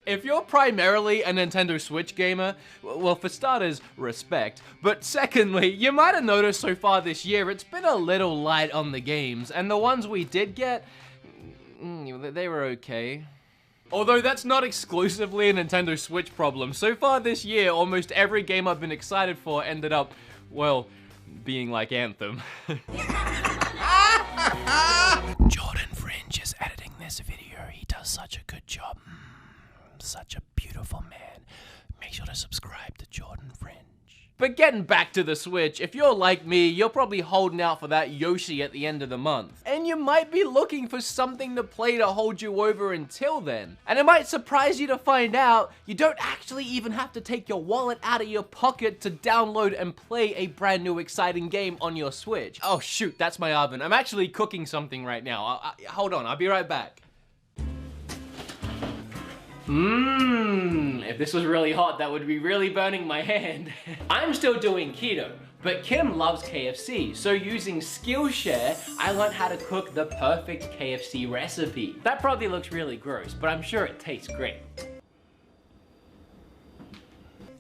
If you're primarily a Nintendo Switch gamer, well, for starters, respect. But secondly, you might have noticed so far this year, it's been a little light on the games, and the ones we did get, they were okay. Although that's not exclusively a Nintendo Switch problem. So far this year, almost every game I've been excited for ended up, well, being like Anthem. Jordan Fringe is editing this video. He does such a good job. Such a beautiful man. Make sure to subscribe to Jordan Fringe. But getting back to the Switch, if you're like me, you're probably holding out for that Yoshi at the end of the month. And you might be looking for something to play to hold you over until then. And it might surprise you to find out you don't actually even have to take your wallet out of your pocket to download and play a brand new exciting game on your Switch. Oh shoot, that's my oven. I'm actually cooking something right now. Hold on, I'll be right back. If this was really hot, that would be really burning my hand. I'm still doing keto, but Kim loves KFC, so using Skillshare, I learned how to cook the perfect KFC recipe. That probably looks really gross, but I'm sure it tastes great.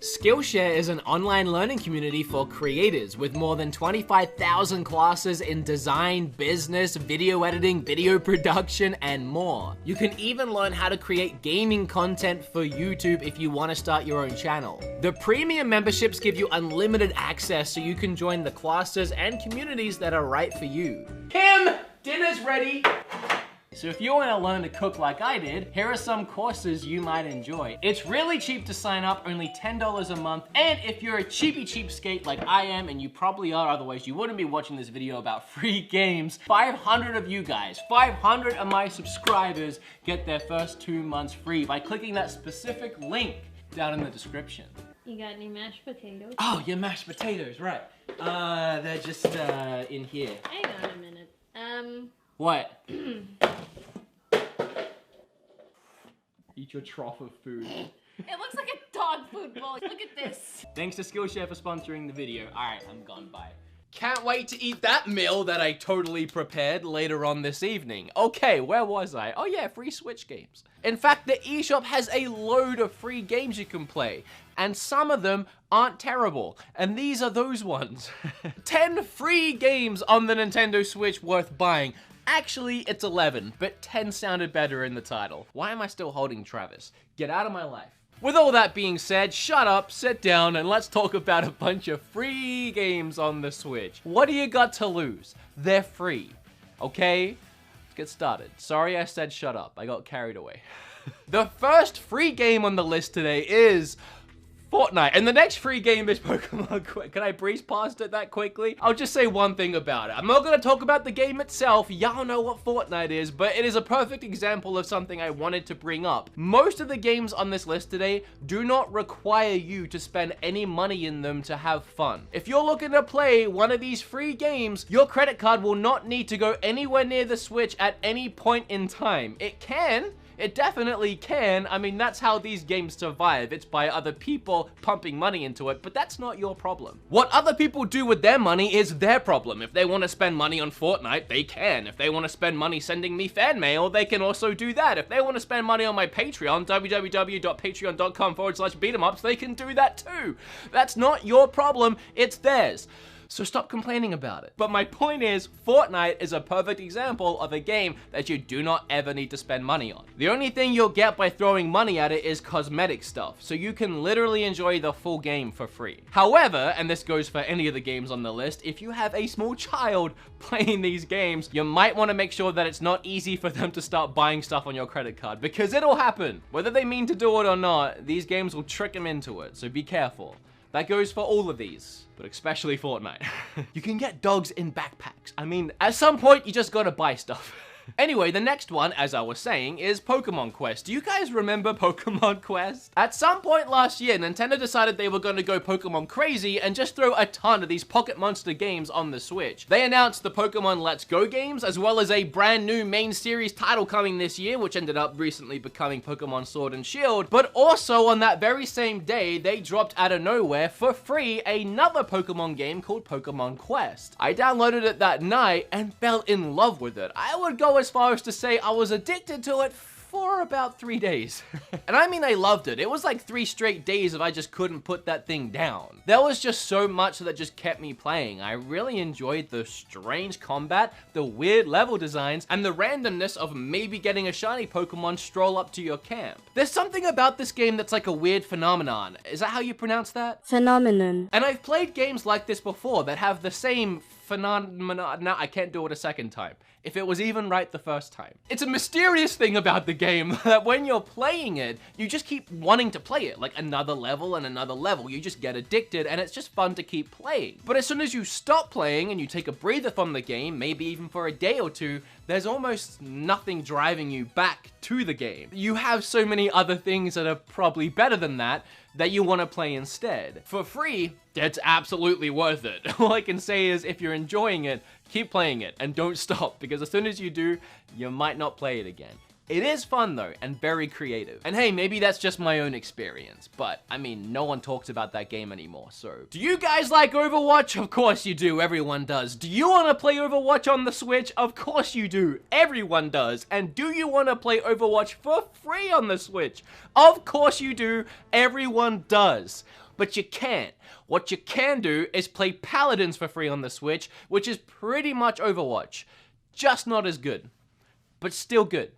Skillshare is an online learning community for creators with more than 25,000 classes in design, business, video editing, video production, and more. You can even learn how to create gaming content for YouTube if you want to start your own channel. The premium memberships give you unlimited access so you can join the classes and communities that are right for you. Kim, dinner's ready! So if you want to learn to cook like I did, here are some courses you might enjoy. It's really cheap to sign up, only $10 a month, and if you're a cheapskate like I am, and you probably are, otherwise you wouldn't be watching this video about free games, 500 of you guys, 500 of my subscribers get their first 2 months free by clicking that specific link down in the description. You got any mashed potatoes? Oh, your mashed potatoes, right. They're just in here. Hang on a minute. What? Eat your trough of food. It looks like a dog food bowl. Look at this. Thanks to Skillshare for sponsoring the video. Alright, I'm gone, bye. Can't wait to eat that meal that I totally prepared later on this evening. Okay, where was I? Oh yeah, free Switch games. In fact, the eShop has a load of free games you can play, and some of them aren't terrible, and these are those ones. 10 free games on the Nintendo Switch worth buying. Actually, it's 11, but 10 sounded better in the title. Why am I still holding Travis? Get out of my life. With all that being said, shut up, sit down, and let's talk about a bunch of free games on the Switch. What do you got to lose? They're free, okay? Let's get started. Sorry I said shut up, I got carried away. The first free game on the list today is Fortnite, and the next free game is Pokemon Quest. Can I breeze past it that quickly? I'll just say one thing about it. I'm not gonna talk about the game itself. Y'all know what Fortnite is, but it is a perfect example of something I wanted to bring up. Most of the games on this list today do not require you to spend any money in them to have fun. If you're looking to play one of these free games, your credit card will not need to go anywhere near the Switch at any point in time. It can. It definitely can. I mean, that's how these games survive. It's by other people pumping money into it, but that's not your problem. What other people do with their money is their problem. If they want to spend money on Fortnite, they can. If they want to spend money sending me fan mail, they can also do that. If they want to spend money on my Patreon, www.patreon.com/beatemups, they can do that too. That's not your problem, it's theirs. So stop complaining about it. But my point is, Fortnite is a perfect example of a game that you do not ever need to spend money on. The only thing you'll get by throwing money at it is cosmetic stuff, so you can literally enjoy the full game for free. However, and this goes for any of the games on the list, if you have a small child playing these games, you might want to make sure that it's not easy for them to start buying stuff on your credit card, because it'll happen. Whether they mean to do it or not, these games will trick them into it, so be careful. That goes for all of these, but especially Fortnite. You can get dogs in backpacks. I mean, at some point, you just gotta buy stuff. Anyway, the next one, as I was saying, is Pokemon Quest. Do you guys remember Pokemon Quest? At some point last year, Nintendo decided they were going to go Pokemon crazy and just throw a ton of these Pocket Monster games on the Switch. They announced the Pokemon Let's Go games, as well as a brand new main series title coming this year, which ended up recently becoming Pokemon Sword and Shield. But also on that very same day, they dropped out of nowhere for free another Pokemon game called Pokemon Quest. I downloaded it that night and fell in love with it. I would go as far as to say I was addicted to it for about 3 days. And I mean, I loved it. It was like 3 straight days if I just couldn't put that thing down. There was just so much that just kept me playing. I really enjoyed the strange combat, the weird level designs, and the randomness of maybe getting a shiny Pokemon stroll up to your camp. There's something about this game that's like a weird phenomenon. Is that how you pronounce that? Phenomenon. And I've played games like this before that have the same phenomenon. No, I can't do it a second time. If it was even right the first time. It's a mysterious thing about the game that when you're playing it, you just keep wanting to play it, like another level and another level. You just get addicted and it's just fun to keep playing. But as soon as you stop playing and you take a breather from the game, maybe even for a day or two, there's almost nothing driving you back to the game. You have so many other things that are probably better than that you want to play instead. For free, it's absolutely worth it. All I can say is if you're enjoying it, keep playing it and don't stop, because as soon as you do, you might not play it again. It is fun though, and very creative. And hey, maybe that's just my own experience, but I mean, no one talks about that game anymore, so. Do you guys like Overwatch? Of course you do, everyone does. Do you want to play Overwatch on the Switch? Of course you do, everyone does. And do you want to play Overwatch for free on the Switch? Of course you do, everyone does. But you can't. What you can do is play Paladins for free on the Switch, which is pretty much Overwatch. Just not as good, but still good.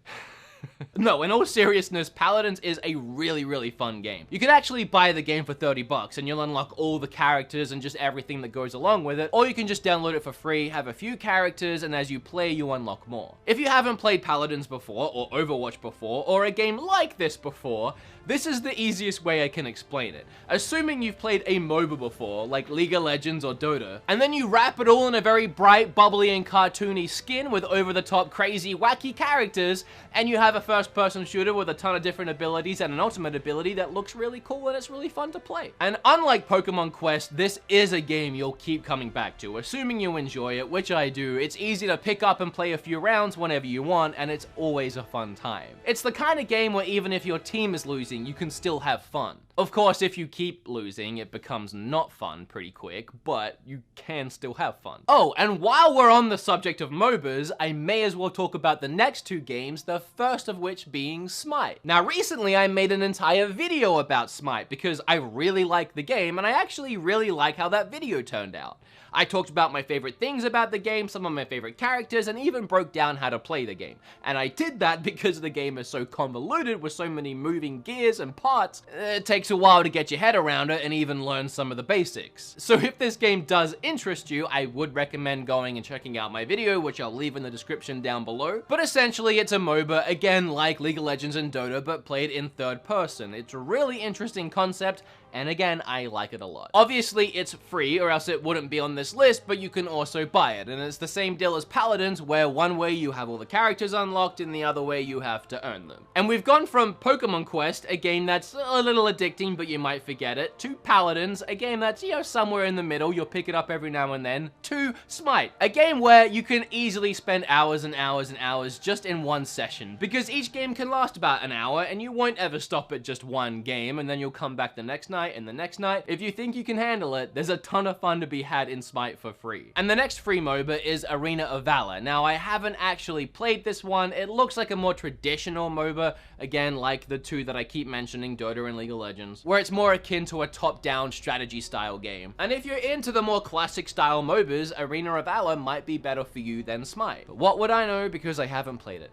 No, in all seriousness, Paladins is a really, really fun game. You can actually buy the game for 30 bucks and you'll unlock all the characters and just everything that goes along with it, or you can just download it for free, have a few characters, and as you play, you unlock more. If you haven't played Paladins before, or Overwatch before, or a game like this before, this is the easiest way I can explain it. Assuming you've played a MOBA before, like League of Legends or Dota, and then you wrap it all in a very bright, bubbly, and cartoony skin with over-the-top, crazy, wacky characters, and you have a first-person shooter with a ton of different abilities and an ultimate ability that looks really cool and it's really fun to play. And unlike Pokemon Quest, this is a game you'll keep coming back to, assuming you enjoy it, which I do. It's easy to pick up and play a few rounds whenever you want, and it's always a fun time. It's the kind of game where even if your team is losing, you can still have fun. Of course, if you keep losing, it becomes not fun pretty quick, but you can still have fun. Oh, and while we're on the subject of MOBAs, I may as well talk about the next 2 games, the first of which being Smite. Now, recently I made an entire video about Smite because I really like the game, and I actually really like how that video turned out. I talked about my favorite things about the game, some of my favorite characters, and even broke down how to play the game. And I did that because the game is so convoluted with so many moving gears and parts, it takes a while to get your head around it and even learn some of the basics. So if this game does interest you, I would recommend going and checking out my video, which I'll leave in the description down below. But essentially it's a MOBA, again like League of Legends and Dota, but played in third person. It's a really interesting concept, and again, I like it a lot. Obviously, it's free, or else it wouldn't be on this list, but you can also buy it. And it's the same deal as Paladins, where one way you have all the characters unlocked, and the other way you have to earn them. And we've gone from Pokemon Quest, a game that's a little addicting, but you might forget it, to Paladins, a game that's, you know, somewhere in the middle, you'll pick it up every now and then, to Smite, a game where you can easily spend hours and hours and hours just in one session, because each game can last about an hour, and you won't ever stop at just one game, and then you'll come back the next night, and the next night. If you think you can handle it, there's a ton of fun to be had in Smite for free. And the next free MOBA is Arena of Valor. Now, I haven't actually played this one. It looks like a more traditional MOBA, again, like the 2 that I keep mentioning, Dota and League of Legends, where it's more akin to a top-down strategy style game. And if you're into the more classic style MOBAs, Arena of Valor might be better for you than Smite. But what would I know because I haven't played it?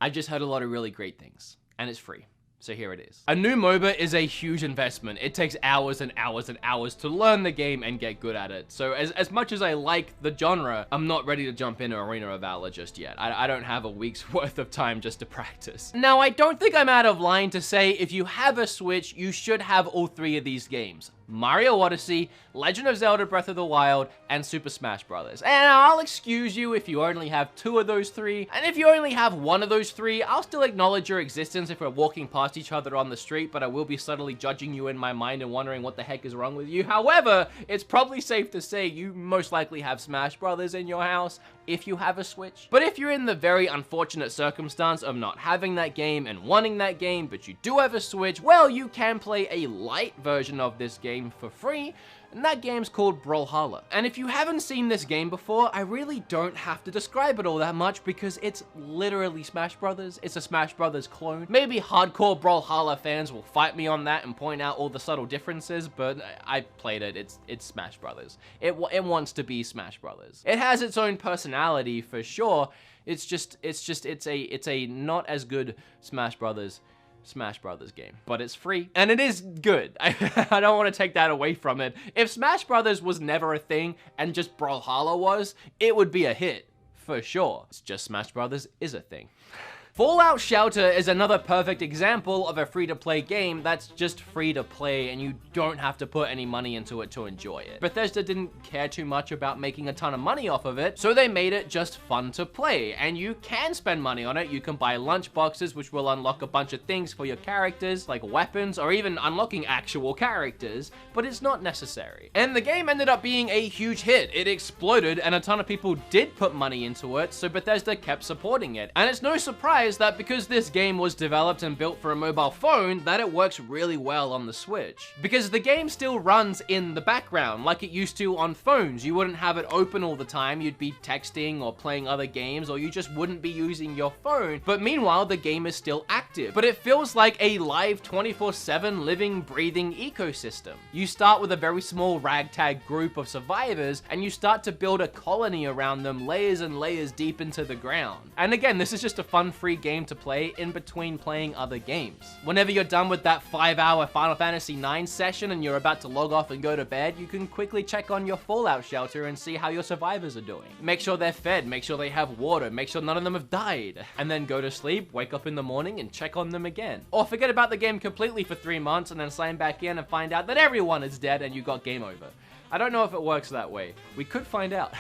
I just heard a lot of really great things, and it's free. So here it is. A new MOBA is a huge investment. It takes hours and hours and hours to learn the game and get good at it. So as much as I like the genre, I'm not ready to jump into Arena of Valor just yet. I don't have a week's worth of time just to practice. Now, I don't think I'm out of line to say if you have a Switch, you should have all 3 of these games. Mario Odyssey, Legend of Zelda Breath of the Wild, and Super Smash Bros. And I'll excuse you if you only have 2 of those 3, and if you only have 1 of those 3, I'll still acknowledge your existence if we're walking past each other on the street, but I will be subtly judging you in my mind and wondering what the heck is wrong with you. However, it's probably safe to say you most likely have Smash Bros. In your house, if you have a Switch. But if you're in the very unfortunate circumstance of not having that game and wanting that game, but you do have a Switch, well, you can play a light version of this game for free. and that game's called Brawlhalla. And if you haven't seen this game before, I really don't have to describe it all that much because it's literally Smash Brothers. It's a Smash Brothers clone. Maybe hardcore Brawlhalla fans will fight me on that and point out all the subtle differences, but I played it. It's Smash Brothers. It wants to be Smash Brothers. It has its own personality for sure. It's a not as good Smash Brothers game, but it's free and it is good. I don't want to take that away from it. If Smash Brothers was never a thing and just Brawlhalla was, it would be a hit for sure. It's just Smash Brothers is a thing. Fallout Shelter is another perfect example of a free-to-play game that's just free-to-play and you don't have to put any money into it to enjoy it. Bethesda didn't care too much about making a ton of money off of it, so they made it just fun to play, and you can spend money on it. You can buy lunch boxes, which will unlock a bunch of things for your characters, like weapons, or even unlocking actual characters, but it's not necessary. And the game ended up being a huge hit. It exploded, and a ton of people did put money into it, so Bethesda kept supporting it. And it's no surprise that because this game was developed and built for a mobile phone, that it works really well on the Switch. Because the game still runs in the background like it used to on phones. You wouldn't have it open all the time, you'd be texting or playing other games, or you just wouldn't be using your phone. But meanwhile, the game is still active. But it feels like a live 24/7 living, breathing ecosystem. You start with a very small ragtag group of survivors, and you start to build a colony around them, layers and layers deep into the ground. And again, this is just a fun, free game to play in between playing other games. Whenever you're done with that 5-hour Final Fantasy IX session and you're about to log off and go to bed, you can quickly check on your Fallout Shelter and see how your survivors are doing. Make sure they're fed, make sure they have water, make sure none of them have died, and then go to sleep, wake up in the morning, and check on them again. Or forget about the game completely for 3 months and then sign back in and find out that everyone is dead and you got game over. I don't know if it works that way. We could find out.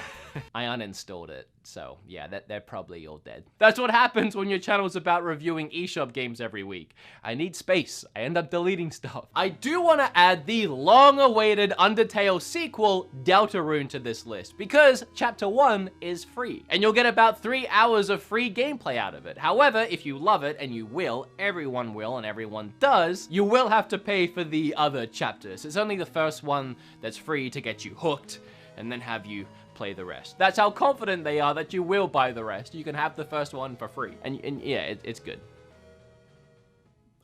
I uninstalled it, so yeah, they're probably all dead. That's what happens when your channel's about reviewing eShop games every week. I need space. I end up deleting stuff. I do want to add the long-awaited Undertale sequel, Deltarune, to this list, because Chapter 1 is free, and you'll get about 3 hours of free gameplay out of it. However, if you love it, and you will, everyone will, and everyone does, you will have to pay for the other chapters. It's only the first one that's free to get you hooked, and then have you play the rest. That's how confident they are that you will buy the rest. You can have the first one for free. And yeah, it's good.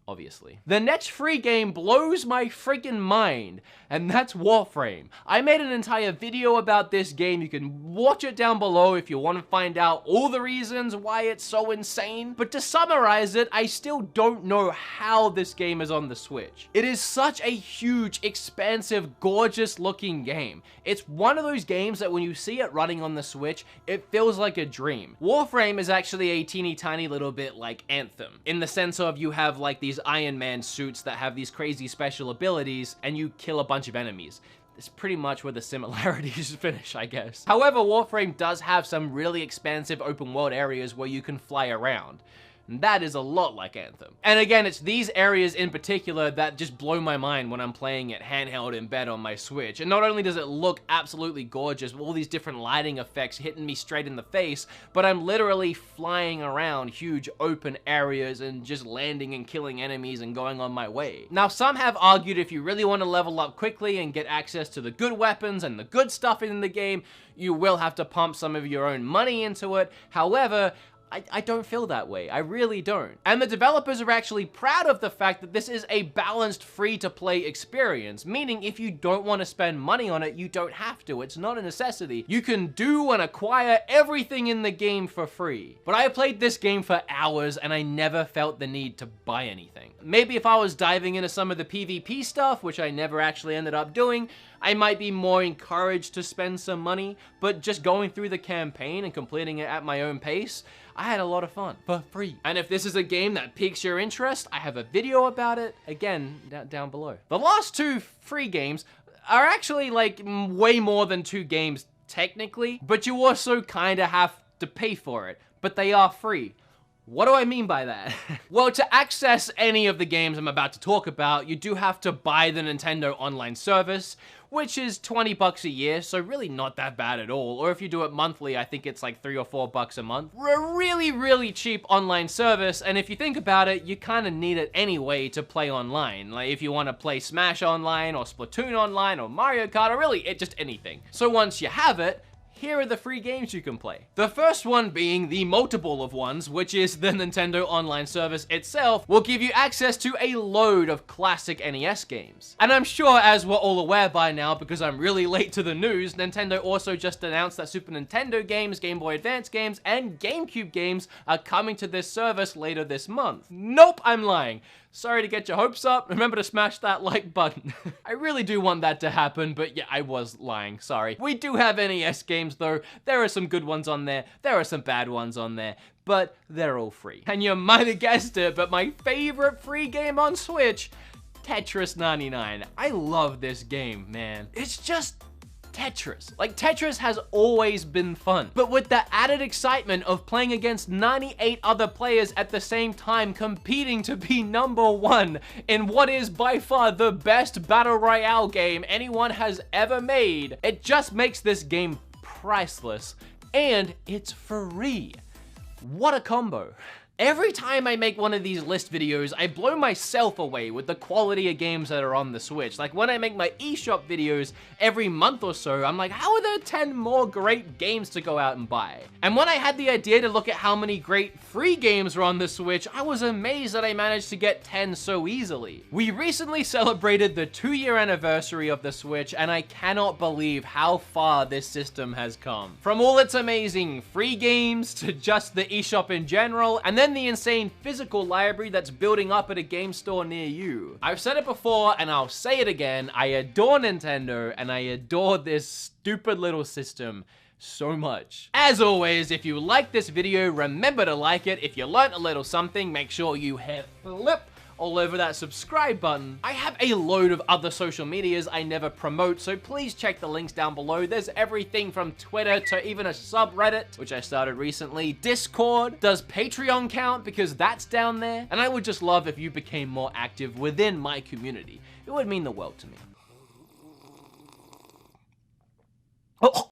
Obviously. The next free game blows my freaking mind, and that's Warframe. I made an entire video about this game. You can watch it down below if you want to find out all the reasons why it's so insane. But to summarize it, I still don't know how this game is on the Switch. It is such a huge, expansive, gorgeous looking game. It's one of those games that when you see it running on the Switch, it feels like a dream. Warframe is actually a teeny tiny little bit like Anthem, in the sense of you have like these Iron Man suits that have these crazy special abilities, and you kill a bunch of enemies. It's pretty much where the similarities finish, I guess. However, Warframe does have some really expansive open world areas where you can fly around. And that is a lot like Anthem. And again, it's these areas in particular that just blow my mind when I'm playing it handheld in bed on my Switch. And not only does it look absolutely gorgeous with all these different lighting effects hitting me straight in the face, but I'm literally flying around huge open areas and just landing and killing enemies and going on my way. Now, some have argued if you really want to level up quickly and get access to the good weapons and the good stuff in the game, you will have to pump some of your own money into it. However, I don't feel that way. I really don't. And the developers are actually proud of the fact that this is a balanced free-to-play experience, meaning if you don't want to spend money on it, you don't have to. It's not a necessity. You can do and acquire everything in the game for free. But I played this game for hours and I never felt the need to buy anything. Maybe if I was diving into some of the PvP stuff, which I never actually ended up doing, I might be more encouraged to spend some money, but just going through the campaign and completing it at my own pace, I had a lot of fun for free. And if this is a game that piques your interest, I have a video about it, again, down below. The last 2 free games are actually like way more than 2 games technically, but you also kind of have to pay for it, but they are free. What do I mean by that? Well, to access any of the games I'm about to talk about, you do have to buy the Nintendo Online service, which is $20 a year, so really not that bad at all. Or if you do it monthly, I think it's like $3 or $4 a month. A really, really cheap online service, and if you think about it, you kind of need it anyway to play online. Like if you want to play Smash online, or Splatoon online, or Mario Kart, or really just anything. So once you have it, here are the free games you can play. The first one being the multiple of ones, which is the Nintendo Online service itself, will give you access to a load of classic NES games. And I'm sure, as we're all aware by now, because I'm really late to the news, Nintendo also just announced that Super Nintendo games, Game Boy Advance games, and GameCube games are coming to this service later this month. Nope, I'm lying. Sorry to get your hopes up. Remember to smash that like button. I really do want that to happen, but yeah, I was lying, sorry. We do have NES games though. There are some good ones on there. There are some bad ones on there, but they're all free. And you might have guessed it, but my favorite free game on Switch, Tetris 99. I love this game, man. It's just Tetris. Like, Tetris has always been fun, but with the added excitement of playing against 98 other players at the same time, competing to be #1 in what is by far the best battle royale game anyone has ever made, it just makes this game priceless, and it's free. What a combo. Every time I make one of these list videos, I blow myself away with the quality of games that are on the Switch. Like when I make my eShop videos every month or so, I'm like, how are there 10 more great games to go out and buy? And when I had the idea to look at how many great free games were on the Switch, I was amazed that I managed to get 10 so easily. We recently celebrated the 2-year anniversary of the Switch, and I cannot believe how far this system has come. From all its amazing free games to just the eShop in general, and then the insane physical library that's building up at a game store near you. I've said it before and I'll say it again, I adore Nintendo and I adore this stupid little system so much. As always, if you like this video, remember to like it. If you learned a little something, make sure you hit flip all over that subscribe button. I have a load of other social medias I never promote, so please check the links down below. There's everything from Twitter to even a subreddit, which I started recently. Discord. Does Patreon count? Because that's down there. And I would just love if you became more active within my community. It would mean the world to me. Oh.